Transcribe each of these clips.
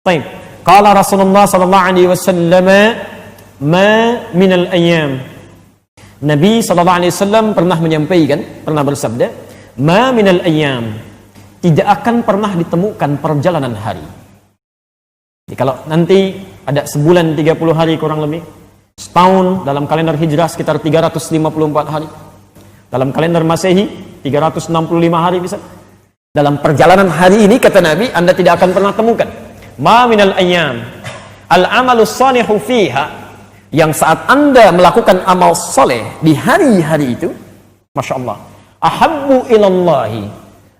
Baik. Qala Rasulullah sallallahu alaihi wasallam, "Ma minal ayyam." Nabi sallallahu alaihi wasallam pernah menyampaikan, pernah bersabda, "Ma minal ayyam." Tidak akan pernah ditemukan perjalanan hari. Jadi, kalau nanti ada sebulan 30 hari kurang lebih, setahun dalam kalender Hijrah sekitar 354 hari. Dalam kalender Masehi 365 hari bisa. Dalam perjalanan hari ini kata Nabi, Anda tidak akan pernah temukan. Ma minal ayyam al-amalu salihu fiha, yang saat Anda melakukan amal soleh di hari-hari itu, Masya Allah, ahabbu ilallahi,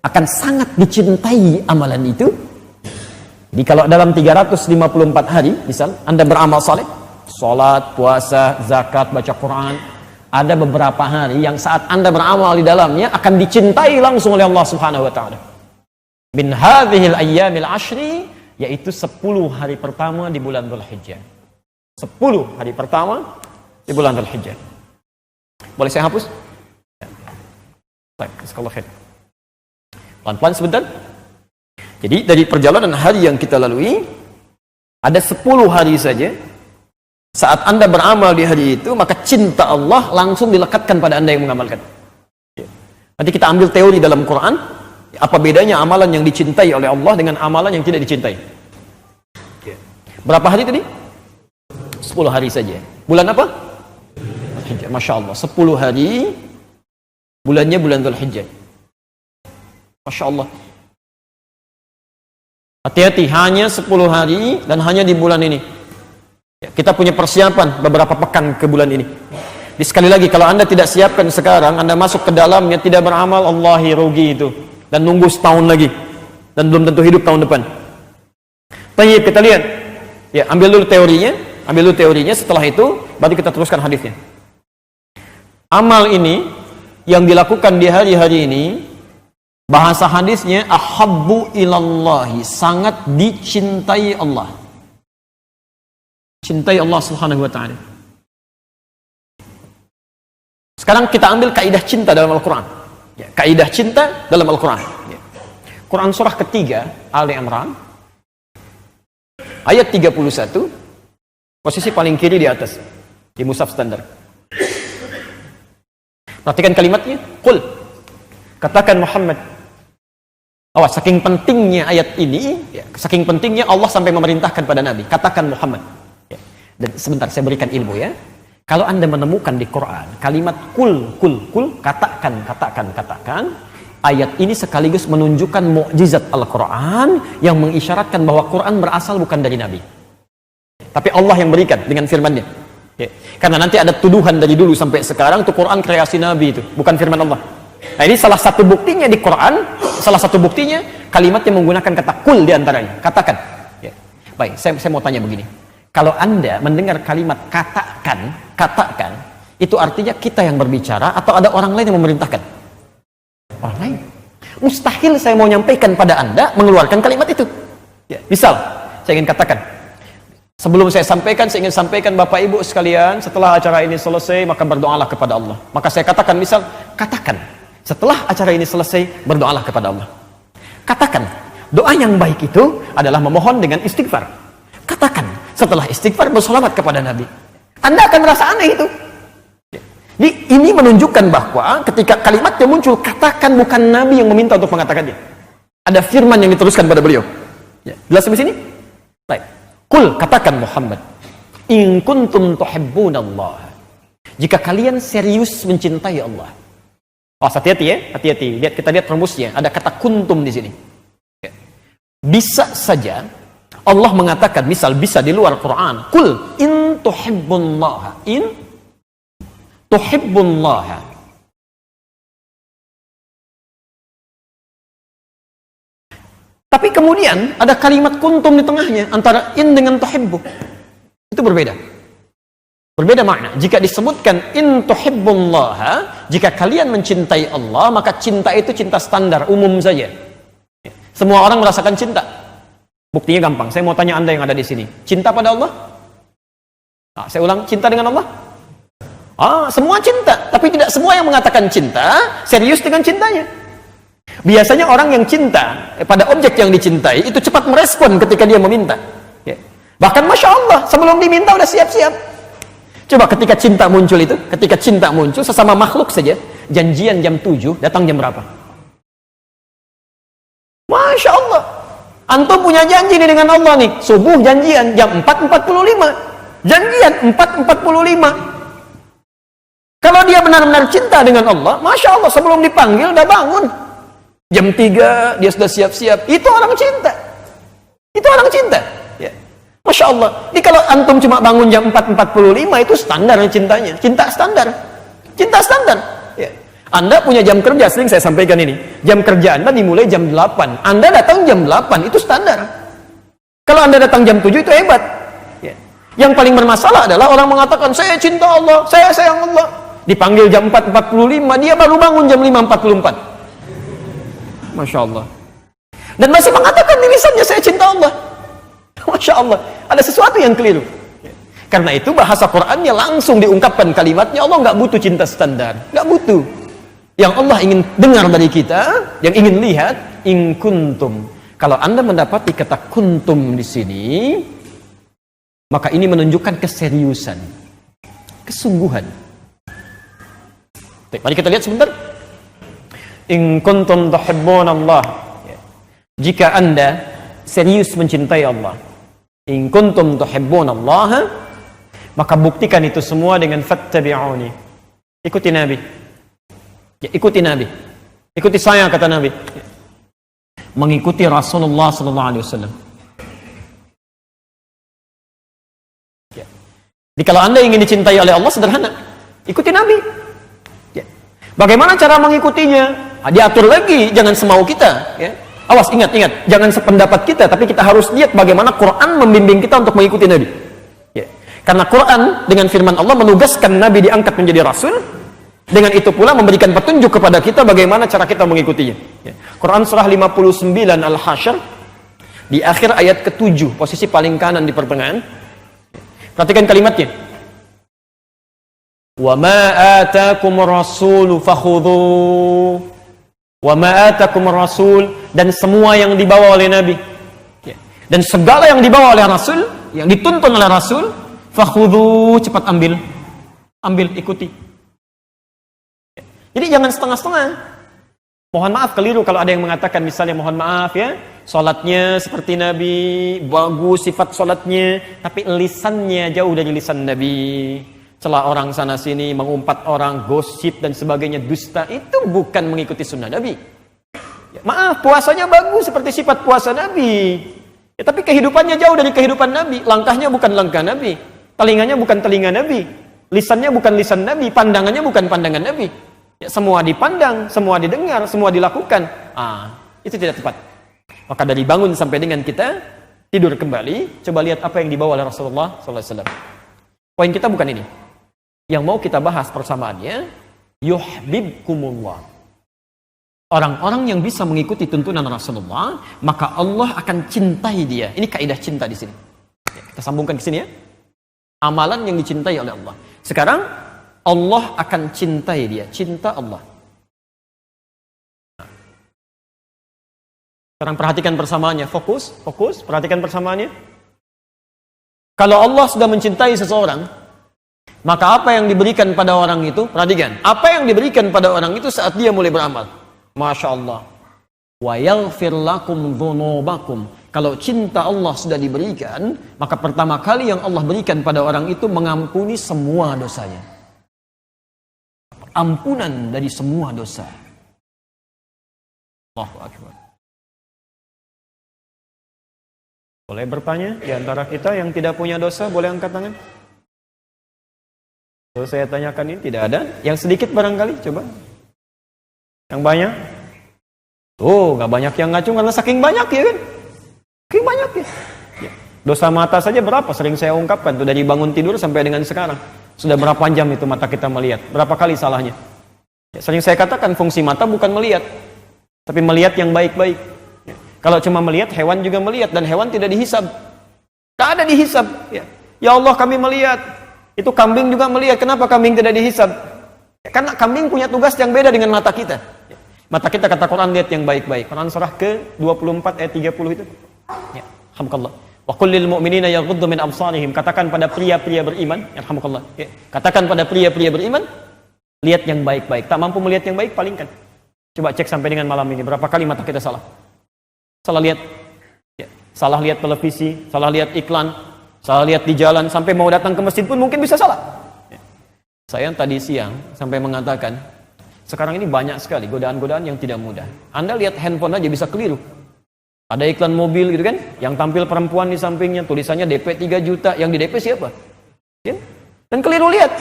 akan sangat dicintai amalan itu. Jadi kalau dalam 354 hari, misal Anda beramal soleh, sholat, puasa, zakat, baca Quran, ada beberapa hari yang saat Anda beramal di dalamnya akan dicintai langsung oleh Allah Subhanahu wa taala. Min hadhil ayyamil ashri, yaitu 10 hari pertama di bulan Dzulhijjah. 10 hari pertama di bulan Dzulhijjah. Boleh saya hapus? Baik, jazakallahu khair. Pelan-pelan sebentar. Jadi dari perjalanan hari yang kita lalui, ada 10 hari saja. Saat Anda beramal di hari itu, maka cinta Allah langsung dilekatkan pada Anda yang mengamalkan. Nanti kita ambil teori dalam Quran, apa bedanya amalan yang dicintai oleh Allah dengan amalan yang tidak dicintai. Berapa hari tadi? 10 hari saja. Bulan apa? Masya Allah, 10 hari, bulannya bulan Dzulhijjah. Masya Allah. Hati-hati, hanya 10 hari dan hanya di bulan ini. Kita punya persiapan beberapa pekan ke bulan ini. Jadi sekali lagi, kalau Anda tidak siapkan sekarang, Anda masuk ke dalamnya tidak beramal, Allahi rugi itu. Dan nunggu setahun lagi. Dan belum tentu hidup tahun depan. Baik, kita lihat. Ya, ambil dulu teorinya. Setelah itu, baru kita teruskan hadisnya. Amal ini yang dilakukan di hari-hari ini, bahasa hadisnya ahabbu ilallahi, sangat dicintai Allah. Cintai Allah Subhanahu wa taala. Sekarang kita ambil kaidah cinta dalam Al-Qur'an. Ya, kaidah cinta dalam Al-Qur'an. Ya. Quran surah ketiga, Ali Imran, ayat 31, posisi paling kiri di atas, di mushaf standar. Perhatikan kalimatnya, qul, katakan Muhammad. Awas, saking pentingnya ayat ini, ya, saking pentingnya Allah sampai memerintahkan pada Nabi, katakan Muhammad. Ya. Dan sebentar saya berikan ilmu ya. Kalau Anda menemukan di Quran kalimat kul, katakan, ayat ini sekaligus menunjukkan mukjizat Al-Quran yang mengisyaratkan bahwa Quran berasal bukan dari Nabi, tapi Allah yang berikan dengan firman-Nya. Ya. Karena nanti ada tuduhan dari dulu sampai sekarang itu Quran kreasi Nabi, itu bukan firman Allah. Nah, ini salah satu buktinya di Quran, salah satu buktinya kalimat yang menggunakan kata kul diantaranya, katakan. Ya. Baik, saya mau tanya begini. Kalau Anda mendengar kalimat katakan, itu artinya kita yang berbicara atau ada orang lain yang memerintahkan? Orang lain. Mustahil saya mau nyampaikan pada Anda mengeluarkan kalimat itu. Ya. Misal, saya ingin katakan, sebelum saya ingin sampaikan Bapak Ibu sekalian, setelah acara ini selesai, maka berdoalah kepada Allah. Maka saya katakan, misal, katakan, setelah acara ini selesai, berdoalah kepada Allah. Katakan, doa yang baik itu adalah memohon dengan istighfar. Katakan, setelah istighfar bersolawat kepada Nabi. Anda akan merasa aneh itu. Jadi ini menunjukkan bahwa ketika kalimatnya muncul, katakan, bukan Nabi yang meminta untuk mengatakannya. Ada firman yang diteruskan pada beliau. Ya, jelas sampai sini? Baik. Qul, katakan Muhammad, in kuntum tuhibbunallah, jika kalian serius mencintai Allah. Oh, hati-hati ya, hati-hati. Kita lihat rumusnya, ada kata kuntum di sini. Ya. Bisa saja Allah mengatakan, misal bisa di luar Quran, qul in tuhibbullaha, in tuhibbullaha. Tapi kemudian ada kalimat kuntum di tengahnya antara in dengan tuhibbu. Itu berbeda. Berbeda makna. Jika disebutkan in tuhibbullaha, jika kalian mencintai Allah, maka cinta itu cinta standar, umum saja. Semua orang merasakan cinta. Buktinya gampang. Saya mau tanya Anda yang ada di sini, cinta pada Allah? Nah, saya ulang, cinta dengan Allah? Semua cinta, tapi tidak semua yang mengatakan cinta serius dengan cintanya. Biasanya orang yang cinta pada objek yang dicintai itu cepat merespon ketika dia meminta. Ya. Bahkan Masya Allah, sebelum diminta udah siap-siap. Coba ketika cinta muncul itu, ketika cinta muncul sesama makhluk saja, janjian jam 7, datang jam berapa? Masya Allah. Antum punya janji nih dengan Allah nih, subuh janjian jam 4.45. Janjian 4.45. Kalau dia benar-benar cinta dengan Allah, Masya Allah, sebelum dipanggil udah bangun. Jam 3 dia sudah siap-siap. Itu orang cinta. Itu orang cinta. Ya. Masya Allah. Jadi kalau antum cuma bangun jam 4.45 itu standar cintanya. Cinta standar. Cinta standar. Ya. Anda punya jam kerja, sering saya sampaikan ini. Jam kerja Anda dimulai jam 8. Anda datang jam 8, itu standar. Kalau Anda datang jam 7 itu hebat. Ya. Yang paling bermasalah adalah orang mengatakan, saya cinta Allah, saya sayang Allah. Dipanggil jam 4.45, dia baru bangun jam 5.44. Masya Allah. Dan masih mengatakan di lisannya saya cinta Allah. Masya Allah. Ada sesuatu yang keliru. Karena itu bahasa Qur'annya langsung diungkapkan kalimatnya. Allah nggak butuh cinta standar. Nggak butuh. Yang Allah ingin dengar dari kita, yang ingin lihat, in kuntum. Kalau Anda mendapati kata kuntum di sini, maka ini menunjukkan keseriusan, kesungguhan. Mari kita lihat sebentar. In kuntum tuhibbunallah. Jika Anda serius mencintai Allah, in kuntum tuhibbunallah, maka buktikan itu semua dengan fattabi'uni. Ikuti Nabi. Ya, ikuti Nabi. Ikuti saya, kata Nabi. Ya. Mengikuti Rasulullah sallallahu alaihi wasallam. Ya. Jadi kalau Anda ingin dicintai oleh Allah, sederhana. Ikuti Nabi. Ya. Bagaimana cara mengikutinya? Diatur lagi, jangan semau kita. Ya. Awas, ingat, jangan sependapat kita, tapi kita harus lihat bagaimana Quran membimbing kita untuk mengikuti Nabi. Ya. Karena Quran dengan firman Allah menugaskan Nabi diangkat menjadi Rasul, dengan itu pula memberikan petunjuk kepada kita bagaimana cara kita mengikutinya. Ya. Quran surah 59 Al-Hasyr, di akhir ayat ke-7, posisi paling kanan di pertengahan. Perhatikan kalimatnya. Wa ma atakumur rasulu fakhudhu. Wa ma atakumur rasul, dan semua yang dibawa oleh Nabi. Ya. Dan segala yang dibawa oleh Rasul, yang dituntun oleh Rasul, fakhudhu, cepat ambil. Ambil, ikuti. Ya. Jadi jangan setengah-setengah. Mohon maaf keliru kalau ada yang mengatakan misalnya mohon maaf ya, salatnya seperti Nabi, bagus sifat salatnya, tapi lisannya jauh dari lisan Nabi. Celah orang sana sini, mengumpat orang, gosip dan sebagainya, dusta, itu bukan mengikuti sunnah Nabi. Ya, maaf, puasanya bagus seperti sifat puasa Nabi. Ya, tapi kehidupannya jauh dari kehidupan Nabi. Langkahnya bukan langkah Nabi. Telinganya bukan telinga Nabi. Lisannya bukan lisan Nabi. Pandangannya bukan pandangan Nabi. Ya, semua dipandang, semua didengar, semua dilakukan. Itu tidak tepat. Maka dari bangun sampai dengan kita tidur kembali, coba lihat apa yang dibawa oleh Rasulullah SAW. Poin kita bukan ini. Yang mau kita bahas persamaannya, yuhibbukumullah. Orang-orang yang bisa mengikuti tuntunan Rasulullah, maka Allah akan cintai dia. Ini kaidah cinta di sini. Ya, kita sambungkan ke sini ya. Amalan yang dicintai oleh Allah. Sekarang Allah akan cintai dia, cinta Allah. Sekarang perhatikan persamaannya, fokus, perhatikan persamaannya. Kalau Allah sudah mencintai seseorang, maka apa yang diberikan pada orang itu, perhatikan, apa yang diberikan pada orang itu saat dia mulai beramal. Masya Allah. Wa yaghfir lakum dzunubakum. Kalau cinta Allah sudah diberikan, maka pertama kali yang Allah berikan pada orang itu mengampuni semua dosanya. Ampunan dari semua dosa. Allahu Akbar. Boleh bertanya di antara kita yang tidak punya dosa, boleh angkat tangan? Kalau saya tanyakan ini tidak ada. Yang sedikit barangkali, coba. Yang banyak? Tuh, nggak banyak yang ngacung karena saking banyak ya kan? Saking banyak ya. Dosa mata saja berapa? Sering saya ungkapkan tuh dari bangun tidur sampai dengan sekarang. Sudah berapa jam itu mata kita melihat? Berapa kali salahnya? Ya, sering saya katakan fungsi mata bukan melihat, tapi melihat yang baik-baik. Ya. Kalau cuma melihat, hewan juga melihat dan hewan tidak dihisab. Tak ada dihisab. Ya, ya Allah kami melihat. Itu kambing juga melihat. Kenapa kambing tidak dihisab? Ya, karena kambing punya tugas yang beda dengan mata kita. Mata kita, kata Quran, lihat yang baik-baik. Quran surah ke-24 ayat 30 itu. Ya, alhamdulillah. Wa qul lil mu'minina yaghuddu min absarihim. Katakan pada pria-pria beriman, alhamdulillah. Ya, katakan pada pria-pria beriman, lihat yang baik-baik. Tak mampu melihat yang baik, palingkan. Coba cek sampai dengan malam ini, berapa kali mata kita salah? Salah lihat. Ya, salah lihat televisi, salah lihat iklan, salah lihat di jalan, sampai mau datang ke masjid pun mungkin bisa salah. Ya. Saya tadi siang sampai mengatakan, sekarang ini banyak sekali godaan-godaan yang tidak mudah. Anda lihat handphone aja bisa keliru. Ada iklan mobil gitu kan, yang tampil perempuan di sampingnya, tulisannya DP 3 juta, yang di DP siapa? Ya? Dan keliru lihat.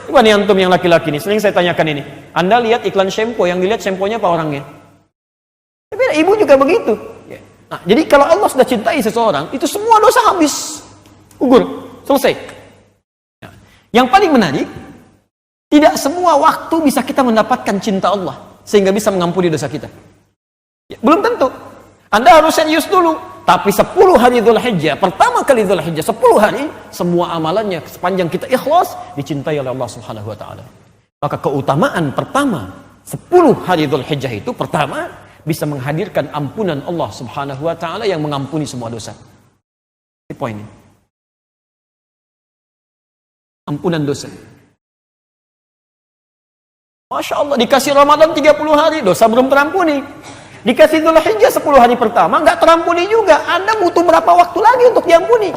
Coba nih antum yang laki-laki nih, sering saya tanyakan ini. Anda lihat iklan shampoo, yang dilihat shampoo-nya apa orangnya? Tapi ibu juga begitu. Ya. Nah, jadi kalau Allah sudah cintai seseorang, itu semua dosa habis. Gugur, selesai. Nah, yang paling menarik, tidak semua waktu bisa kita mendapatkan cinta Allah sehingga bisa mengampuni dosa kita. Ya, belum tentu. Anda harus serius dulu. Tapi 10 hari Dzulhijjah, pertama kali Dzulhijjah, 10 hari, semua amalannya sepanjang kita ikhlas dicintai oleh Allah Subhanahu wa taala. Maka keutamaan pertama 10 hari Dzulhijjah itu, pertama, bisa menghadirkan ampunan Allah Subhanahu wa taala yang mengampuni semua dosa. Ini poinnya. Ampunan dosa. Masya Allah, dikasih Ramadan 30 hari, dosa belum terampuni. Dikasih Dzulhijjah 10 hari pertama, nggak terampuni juga. Anda butuh berapa waktu lagi untuk diampuni?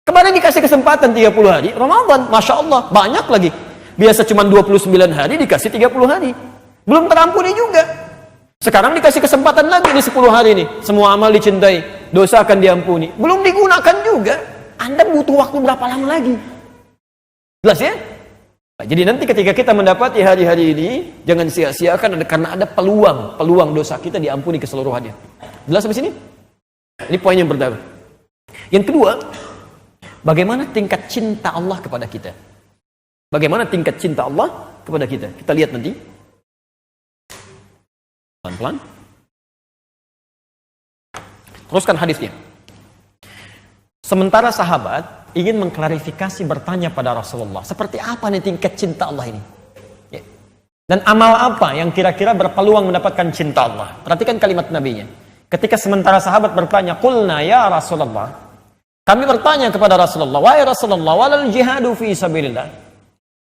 Kemarin dikasih kesempatan 30 hari, Ramadan, Masya Allah, banyak lagi. Biasa cuma 29 hari, dikasih 30 hari. Belum terampuni juga. Sekarang dikasih kesempatan lagi di 10 hari ini. Semua amal dicintai, dosa akan diampuni. Belum digunakan juga. Anda butuh waktu berapa lama lagi? Jelas ya? Nah, jadi nanti ketika kita mendapati hari-hari ini, jangan sia-siakan karena ada peluang dosa kita diampuni keseluruhannya. Jelas sampai sini? Ini poin yang pertama. Yang kedua, bagaimana tingkat cinta Allah kepada kita? Bagaimana tingkat cinta Allah kepada kita? Kita lihat nanti. Pelan-pelan. Teruskan hadisnya. Sementara sahabat ingin mengklarifikasi, bertanya pada Rasulullah, seperti apa nih tingkat cinta Allah ini? Ya. Dan amal apa yang kira-kira berpeluang mendapatkan cinta Allah? Perhatikan kalimat nabinya. Ketika sementara sahabat bertanya, "Qulna ya Rasulullah." Kami bertanya kepada Rasulullah, "Wahai Rasulullah, walal jihadu fi sabilillah."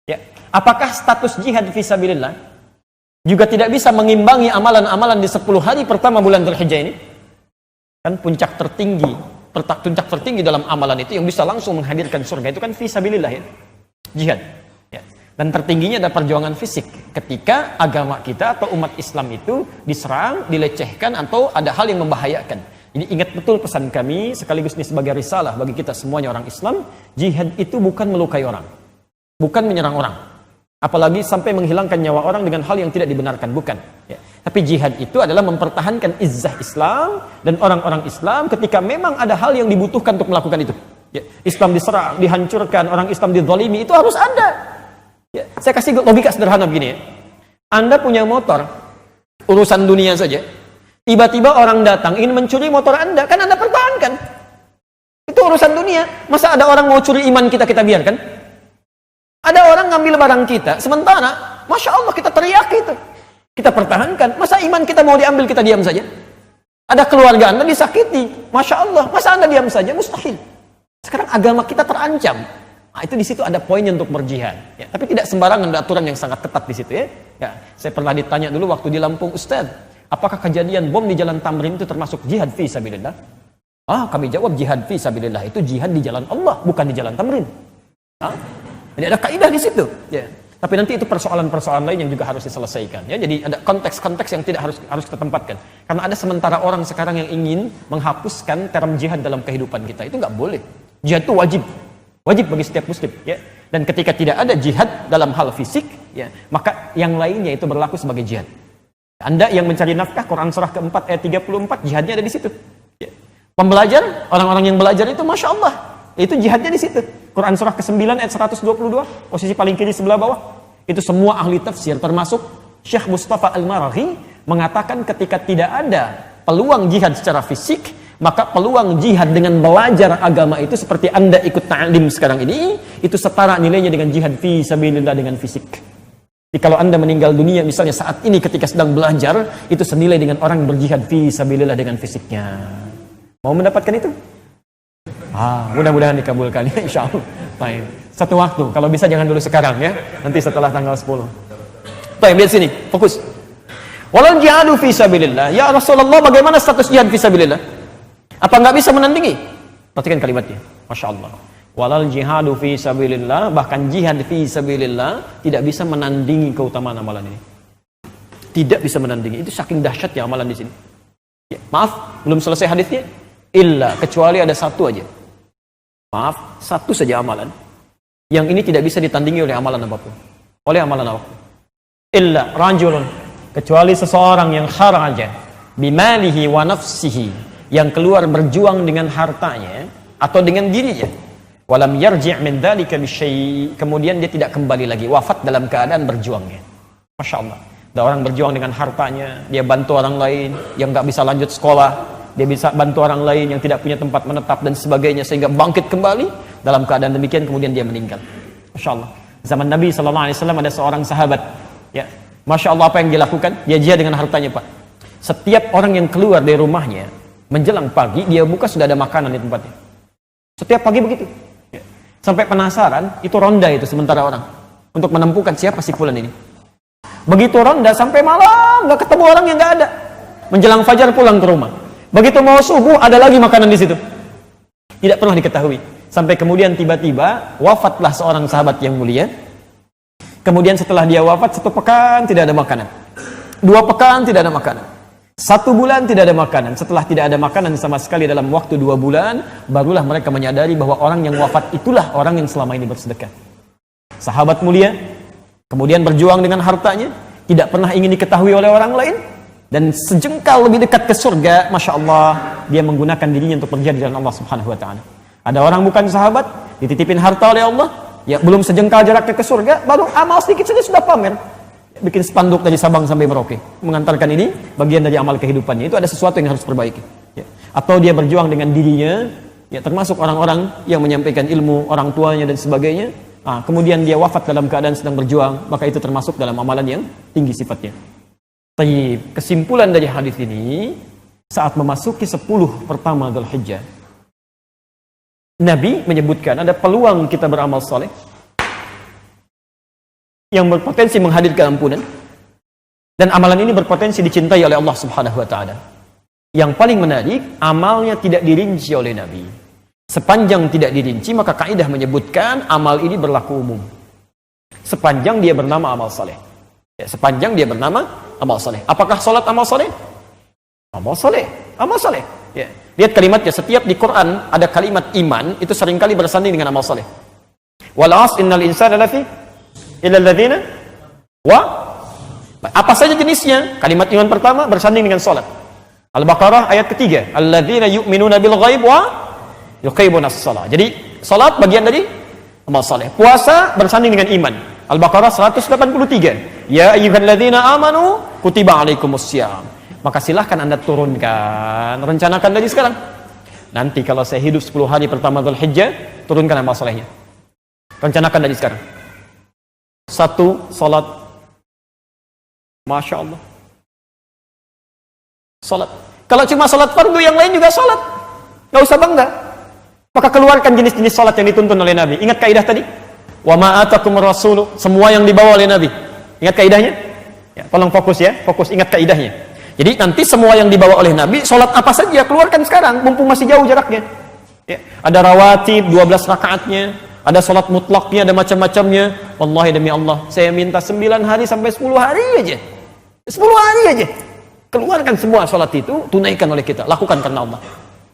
Ya. Apakah status jihad fi sabilillah juga tidak bisa mengimbangi amalan-amalan di 10 hari pertama bulan Dzulhijjah ini? Kan puncak tertinggi dalam amalan itu yang bisa langsung menghadirkan surga itu kan fisabilillah, ya, jihad, ya. Dan tertingginya ada perjuangan fisik ketika agama kita atau umat Islam itu diserang, dilecehkan, atau ada hal yang membahayakan. Jadi ingat betul pesan kami, sekaligus ini sebagai risalah bagi kita semuanya orang Islam. Jihad itu bukan melukai orang, bukan menyerang orang, apalagi sampai menghilangkan nyawa orang dengan hal yang tidak dibenarkan, bukan, ya. Tapi jihad itu adalah mempertahankan izzah Islam dan orang-orang Islam ketika memang ada hal yang dibutuhkan untuk melakukan itu. Ya, Islam diserang, dihancurkan, orang Islam dizalimi, itu harus ada. Ya, saya kasih logika sederhana begini ya. Anda punya motor, urusan dunia saja. Tiba-tiba orang datang ingin mencuri motor Anda, kan Anda pertahankan. Itu urusan dunia. Masa ada orang mau curi iman kita biarkan? Ada orang ngambil barang kita, sementara, Masya Allah, kita teriak itu. Kita pertahankan. Masa iman kita mau diambil, kita diam saja? Ada keluarga Anda disakiti, Masya Allah, masa Anda diam saja? Mustahil. Sekarang agama kita terancam. Nah, itu di situ ada poinnya untuk berjihad. Ya, tapi tidak sembarangan, ada aturan yang sangat ketat di situ, ya. Ya, saya pernah ditanya dulu waktu di Lampung, "Ustaz, apakah kejadian bom di Jalan Tamrin itu termasuk jihad fi sabilillah?" Kami jawab, jihad fi sabilillah itu jihad di jalan Allah, bukan di Jalan Tamrin. Jadi ada kaidah di situ. Ya. Tapi nanti itu persoalan-persoalan lain yang juga harus diselesaikan. Ya, jadi ada konteks-konteks yang tidak harus kita tempatkan. Karena ada sementara orang sekarang yang ingin menghapuskan term jihad dalam kehidupan kita. Itu nggak boleh. Jihad itu wajib bagi setiap muslim. Ya. Dan ketika tidak ada jihad dalam hal fisik, ya, maka yang lainnya itu berlaku sebagai jihad. Anda yang mencari nafkah, Quran surah keempat ayat 34, jihadnya ada di situ. Ya. Pembelajar, orang-orang yang belajar itu, Masya Allah, itu jihadnya di situ. Quran surah ke-9 ayat 122, posisi paling kiri sebelah bawah. Itu semua ahli tafsir, termasuk Syekh Mustafa Al-Maraghi, mengatakan ketika tidak ada peluang jihad secara fisik, maka peluang jihad dengan belajar agama itu seperti Anda ikut ta'lim sekarang ini, itu setara nilainya dengan jihad fi sabilillah dengan fisik. Jadi kalau Anda meninggal dunia misalnya saat ini ketika sedang belajar, itu senilai dengan orang berjihad fi sabilillah dengan fisiknya. Mau mendapatkan itu? Mudah-mudahan dikabulkan ya, insyaallah. Baik. Satu waktu, kalau bisa jangan dulu sekarang ya, nanti setelah tanggal 10. Baik, lihat sini, fokus. Walal jihadu fi sabilillah. Ya Rasulullah, bagaimana status jihad fi sabilillah? Apa enggak bisa menandingi? Perhatikan kalimatnya. Masya Allah. Walal jihadu fi sabilillah, bahkan jihad fi sabilillah tidak bisa menandingi keutamaan amalan ini. Tidak bisa menandingi. Itu saking dahsyatnya amalan di sini. Ya, maaf, belum selesai hadisnya. Illa, kecuali ada satu aja. Maaf, satu saja amalan. Yang ini tidak bisa ditandingi oleh amalan apapun. Oleh amalan apapun. Illa rajulun, kecuali seseorang yang kharaja bimalihi wa nafsihi, yang keluar berjuang dengan hartanya atau dengan dirinya. Walam yarji' min dzalika bisyai', kemudian dia tidak kembali lagi, wafat dalam keadaan berjuangnya. Masya Allah. Ada orang berjuang dengan hartanya, dia bantu orang lain yang nggak bisa lanjut sekolah, dia bisa bantu orang lain yang tidak punya tempat menetap dan sebagainya, sehingga bangkit kembali. Dalam keadaan demikian kemudian dia meninggal. Masya Allah. Zaman Nabi SAW ada seorang sahabat, ya, Masya Allah, apa yang dia lakukan? Dia jihad dengan hartanya, Pak. Setiap orang yang keluar dari rumahnya menjelang pagi, dia buka sudah ada makanan di tempatnya. Setiap pagi begitu. Sampai penasaran, itu ronda itu sementara orang untuk menemukan siapa si fulan ini. Begitu ronda sampai malam, nggak ketemu orang yang nggak ada. Menjelang fajar pulang ke rumah. Begitu mau subuh, ada lagi makanan di situ. Tidak pernah diketahui. Sampai kemudian tiba-tiba wafatlah seorang sahabat yang mulia. Kemudian setelah dia wafat, 1 pekan tidak ada makanan. 2 pekan tidak ada makanan. 1 bulan tidak ada makanan. Setelah tidak ada makanan sama sekali dalam waktu 2 bulan, barulah mereka menyadari bahwa orang yang wafat itulah orang yang selama ini bersedekah. Sahabat mulia, kemudian berjuang dengan hartanya, tidak pernah ingin diketahui oleh orang lain, dan sejengkal lebih dekat ke surga, Masya Allah, dia menggunakan dirinya untuk berjihad di jalan Allah Subhanahu Wa Taala. Ada orang bukan sahabat, dititipin harta oleh Allah, ya belum sejengkal jaraknya ke surga, baru amal sedikit saja sudah pamer. Bikin spanduk dari Sabang sampai Merauke, mengantarkan ini bagian dari amal kehidupannya. Itu ada sesuatu yang harus perbaiki, ya. Atau dia berjuang dengan dirinya, ya, termasuk orang-orang yang menyampaikan ilmu, orang tuanya dan sebagainya. Kemudian dia wafat dalam keadaan sedang berjuang, maka itu termasuk dalam amalan yang tinggi sifatnya. Tayyib, kesimpulan dari hadis ini, saat memasuki 10 pertama Dzulhijjah, Nabi menyebutkan ada peluang kita beramal soleh yang berpotensi menghadirkan ampunan, dan amalan ini berpotensi dicintai oleh Allah Subhanahu Wa Taala. Yang paling menarik, amalnya tidak dirinci oleh Nabi. Sepanjang tidak dirinci, maka kaidah menyebutkan amal ini berlaku umum. Sepanjang dia bernama amal soleh, ya, sepanjang dia bernama amal soleh. Apakah salat amal soleh? Amal soleh, amal soleh. Ya. Lihat kalimatnya, setiap di Quran ada kalimat iman itu seringkali bersanding dengan amal soleh. Wal 'asr innal insana lafi illal ladzina wa, apa saja jenisnya. Kalimat iman pertama bersanding dengan salat. Al-Baqarah ayat ketiga, alladzina yu'minuna bil ghaib wa yuqimuna as-shalah. Jadi salat bagian dari amal saleh. Puasa bersanding dengan iman. Al-Baqarah 183, ya ayyuhalladzina amanu kutiba alaikumussyam. Maka silahkan Anda turunkan, rencanakan dari sekarang. Nanti kalau saya hidup 10 hari pertama Dzulhijjah, turunkan amal salehnya. Rencanakan dari sekarang. 1, salat. Masya Allah. Salat. Kalau cuma salat fardu, yang lain juga salat. Gak usah bangga. Maka keluarkan jenis-jenis salat yang dituntun oleh Nabi. Ingat kaidah tadi? Wa ma atakumur rasulu, semua yang dibawa oleh Nabi. Ingat kaidahnya? Ya, tolong fokus ya, fokus ingat kaidahnya. Jadi nanti semua yang dibawa oleh Nabi, salat apa saja keluarkan sekarang, mumpung masih jauh jaraknya. Ya, ada rawatib 12 rakaatnya, ada salat mutlaknya, ada macam-macamnya. Wallahi demi Allah, saya minta 9 hari sampai 10 hari aja. 10 hari aja. Keluarkan semua salat itu, tunaikan oleh kita, lakukan karena Allah.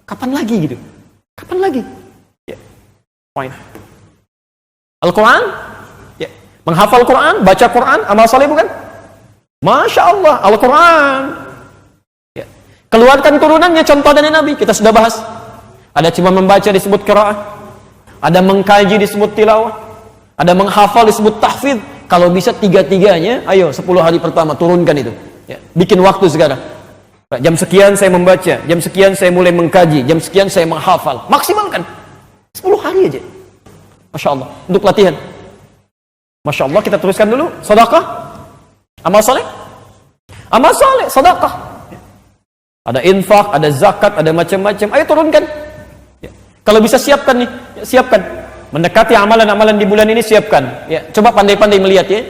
Kapan lagi gitu? Kapan lagi? Ya. Fine. Al-Quran, ya. Menghafal Quran, baca Quran, amal saleh bukan? Masya Allah, Al-Quran. Ya. Keluarkan turunannya, contoh dari Nabi, kita sudah bahas. Ada cuma membaca disebut qiraah, ada mengkaji disebut tilawah, ada menghafal disebut tahfidz. Kalau bisa 3-3-nya, ayo 10 hari pertama turunkan itu. Ya. Bikin waktu sekarang. Jam sekian saya membaca, jam sekian saya mulai mengkaji, jam sekian saya menghafal. Maksimalkan. 10 hari aja. Masya Allah. Untuk latihan. Masya Allah, kita teruskan dulu. Sedekah. Amal soleh? Amal soleh, sedekah. Ada infak, ada zakat, ada macam-macam. Ayo turunkan. Ya. Kalau bisa siapkan nih, ya, siapkan. Mendekati amalan-amalan di bulan ini, siapkan. Ya, coba pandai-pandai melihat ya.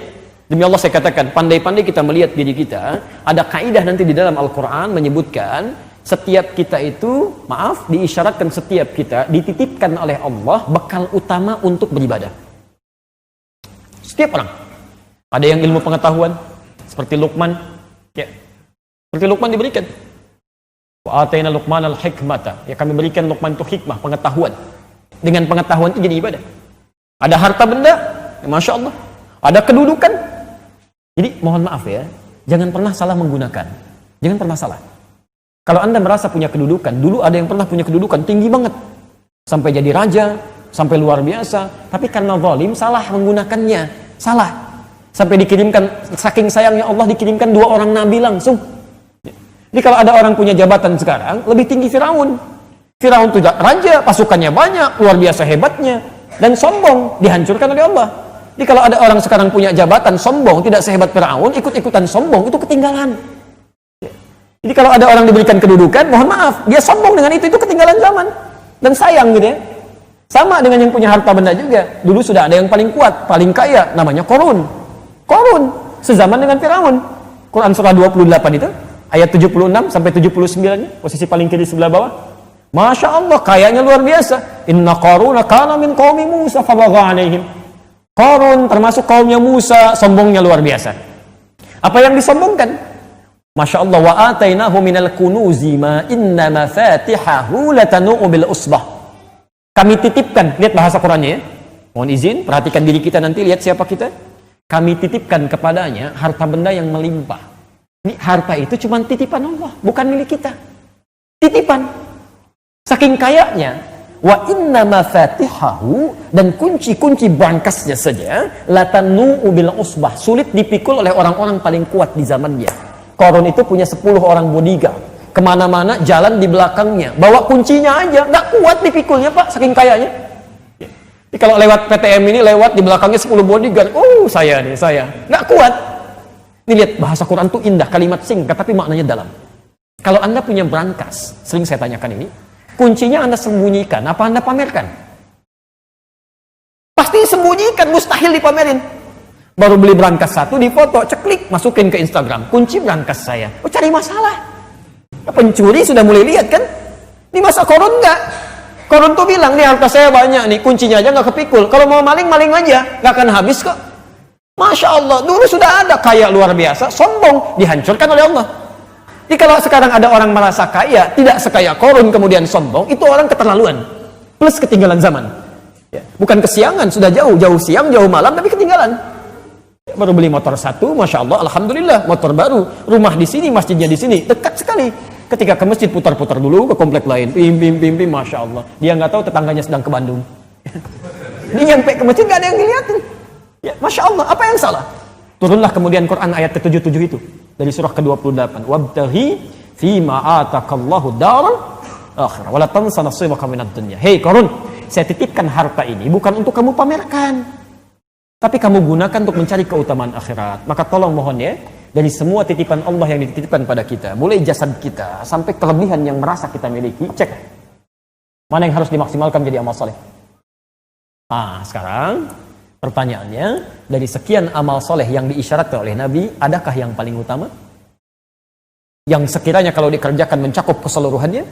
Demi Allah saya katakan, pandai-pandai kita melihat diri kita. Ada kaidah nanti di dalam Al-Quran menyebutkan setiap kita itu, diisyaratkan setiap kita dititipkan oleh Allah bekal utama untuk beribadah. Setiap orang. Ada yang ilmu pengetahuan, seperti Luqman. Ya. Seperti Luqman diberikan. Wa atayna Luqman al-hikmata. Ya, kami berikan Luqman itu hikmah, pengetahuan. Dengan pengetahuan itu jadi ibadah. Ada harta benda, ya, Masya Allah. Ada kedudukan. Jadi mohon maaf ya, jangan pernah salah menggunakan. Jangan pernah salah. Kalau Anda merasa punya kedudukan, dulu ada yang pernah punya kedudukan tinggi banget. Sampai jadi raja, sampai luar biasa. Tapi karena zalim, salah menggunakannya. Salah. Sampai dikirimkan, saking sayangnya Allah dikirimkan 2 orang nabi langsung. Jadi kalau ada orang punya jabatan sekarang, lebih tinggi Firaun. Firaun itu raja, pasukannya banyak, luar biasa hebatnya. Dan sombong, dihancurkan oleh Allah. Jadi kalau ada orang sekarang punya jabatan, sombong, tidak sehebat Firaun, ikut-ikutan sombong, itu ketinggalan. Jadi kalau ada orang diberikan kedudukan, mohon maaf, dia sombong dengan itu ketinggalan zaman. Dan sayang gitu ya. Sama dengan yang punya harta benda juga. Dulu sudah ada yang paling kuat, paling kaya, namanya Qarun. Qarun, sezaman dengan Firaun. Quran surah 28 itu, ayat 76 sampai 79, posisi paling kiri sebelah bawah. Masya Allah, kayanya luar biasa. Inna Qaruna kana min qaumi Musa fabagha alaihim. Qarun termasuk kaumnya Musa, sombongnya luar biasa. Apa yang disombongkan? Masya Allah, wa atainahu minal kunuzi ma inna mafatihahu latanu'u bil usbah. Kami titipkan, lihat bahasa Qurannya ya. Mohon izin, perhatikan diri kita nanti, lihat siapa kita. Kami titipkan kepadanya harta benda yang melimpah. Ini harta itu cuma titipan Allah, bukan milik kita. Titipan. Saking kayanya, wa inna mafatihahu, dan kunci-kunci berangkasnya saja latanu bil usbah, sulit dipikul oleh orang-orang paling kuat di zamannya. Qarun itu punya 10 orang bodyguard, kemana-mana jalan di belakangnya, bawa kuncinya aja, nggak kuat dipikulnya Pak, saking kayanya. Jadi kalau lewat PTM ini, lewat di belakangnya 10 bodyguard, saya nggak kuat. Ini lihat, bahasa Quran itu indah, kalimat singkat tapi maknanya dalam. Kalau Anda punya brankas, sering saya tanyakan ini, kuncinya Anda sembunyikan, apa Anda pamerkan? Pasti sembunyikan, mustahil dipamerin. Baru beli brankas 1, difoto, ceklik, masukin ke Instagram, kunci brankas saya. Cari masalah. Pencuri sudah mulai lihat kan? Ini masa Qarun enggak? Qarun tuh bilang, nih harta saya banyak nih, kuncinya aja nggak kepikul. Kalau mau maling, maling aja, nggak akan habis kok. Masya Allah, dulu sudah ada kaya luar biasa, sombong, dihancurkan oleh Allah. Jadi kalau sekarang ada orang merasa kaya, tidak sekaya Qarun kemudian sombong, itu orang keterlaluan. Plus ketinggalan zaman. Ya, bukan kesiangan, sudah jauh siang, jauh malam, tapi ketinggalan. Ya, baru beli motor 1, Masya Allah, Alhamdulillah, motor baru. Rumah di sini, masjidnya di sini, dekat sekali. Ketika ke masjid, putar-putar dulu ke komplek lain. Pim, Masya Allah. Dia nggak tahu tetangganya sedang ke Bandung. Dia nyampe ke masjid, nggak ada yang dilihatin. Ya, Masya Allah, apa yang salah? Turunlah kemudian Quran ayat ke-77 itu. Dari surah ke-28. Wabtaghi fima atakallahu daral akhirah. Wala tansa nasibaka minad dunya. Hei Qarun, saya titipkan harta ini bukan untuk kamu pamerkan. Tapi kamu gunakan untuk mencari keutamaan akhirat. Maka tolong mohon ya, dari semua titipan Allah yang dititipkan pada kita, mulai jasad kita, sampai kelebihan yang merasa kita miliki, cek. Mana yang harus dimaksimalkan menjadi amal soleh? Sekarang, pertanyaannya, dari sekian amal soleh yang diisyaratkan oleh Nabi, adakah yang paling utama? Yang sekiranya kalau dikerjakan mencakup keseluruhannya?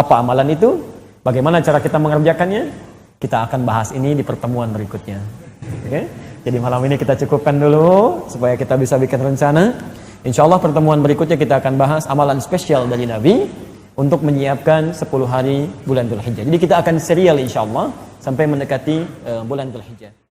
Apa amalan itu? Bagaimana cara kita mengerjakannya? Kita akan bahas ini di pertemuan berikutnya. Oke? Jadi malam ini kita cukupkan dulu supaya kita bisa bikin rencana. Insya Allah pertemuan berikutnya kita akan bahas amalan spesial dari Nabi untuk menyiapkan 10 hari bulan Dzulhijjah. Jadi kita akan serial insya Allah sampai mendekati bulan Dzulhijjah.